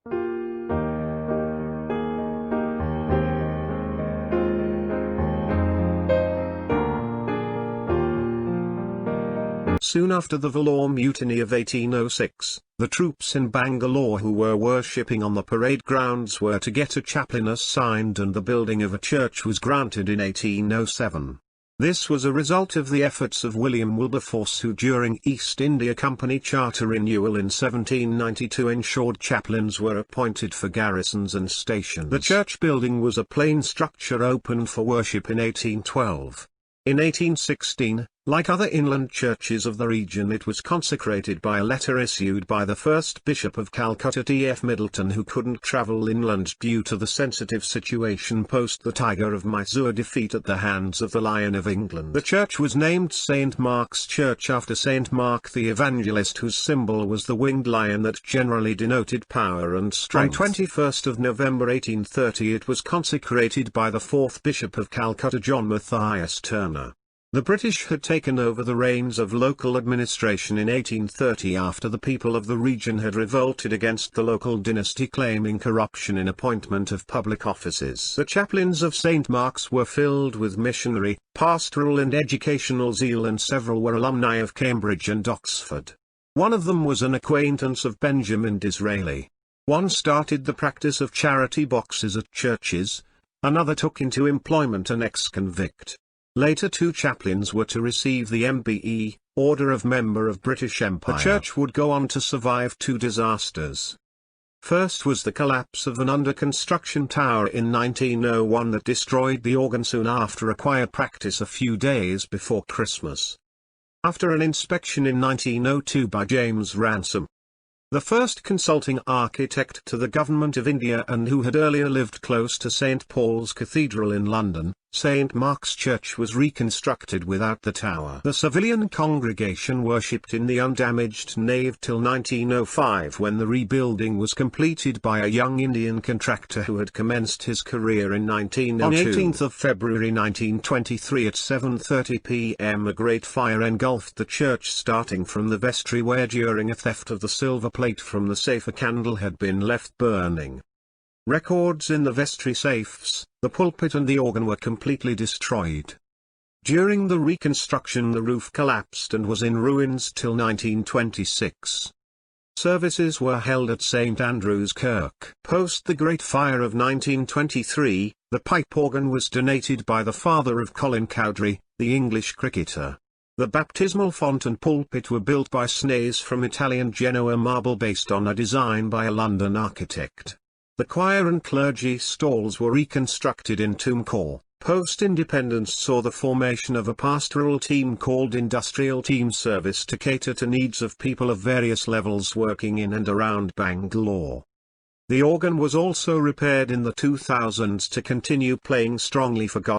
Soon after the Vellore Mutiny of 1806, the troops in Bangalore who were worshipping on the parade grounds were to get a chaplain assigned, and the building of a church was granted in 1807. This was a result of the efforts of William Wilberforce, who during East India Company Charter renewal in 1792 ensured chaplains were appointed for garrisons and stations. The church building was a plain structure opened for worship in 1812. In 1816, like other inland churches of the region, it was consecrated by a letter issued by the first Bishop of Calcutta, T.F. Middleton, who couldn't travel inland due to the sensitive situation post the Tiger of Mysore defeat at the hands of the Lion of England. The church was named St. Mark's Church after St. Mark the Evangelist, whose symbol was the winged lion that generally denoted power and strength. On 21st of November 1830 it was consecrated by the fourth Bishop of Calcutta, John Matthias Turner. The British had taken over the reins of local administration in 1830 after the people of the region had revolted against the local dynasty, claiming corruption in appointment of public offices. The chaplains of St. Mark's were filled with missionary, pastoral and educational zeal, and several were alumni of Cambridge and Oxford. One of them was an acquaintance of Benjamin Disraeli. One started the practice of charity boxes at churches, another took into employment an ex-convict. Later, two chaplains were to receive the MBE, Order of Member of British Empire. The church would go on to survive two disasters. First was the collapse of an under-construction tower in 1901 that destroyed the organ soon after a choir practice a few days before Christmas. After an inspection in 1902 by James Ransom, the first consulting architect to the Government of India and who had earlier lived close to St. Paul's Cathedral in London, St. Mark's Church was reconstructed without the tower. The civilian congregation worshipped in the undamaged nave till 1905, when the rebuilding was completed by a young Indian contractor who had commenced his career in 1902. On 18th of February 1923 at 7:30 p.m. a great fire engulfed the church, starting from the vestry, where during a theft of the silver plate from the safe a candle had been left burning. Records in the vestry safes, the pulpit and the organ were completely destroyed. During the reconstruction the roof collapsed and was in ruins till 1926. Services were held at St. Andrew's Kirk. Post the Great Fire of 1923, the pipe organ was donated by the father of Colin Cowdrey, the English cricketer. The baptismal font and pulpit were built by Snays from Italian Genoa marble based on a design by a London architect. The choir and clergy stalls were reconstructed in tomb core. Post-independence saw the formation of a pastoral team called Industrial Team Service to cater to needs of people of various levels working in and around Bangalore. The organ was also repaired in the 2000s to continue playing strongly for God.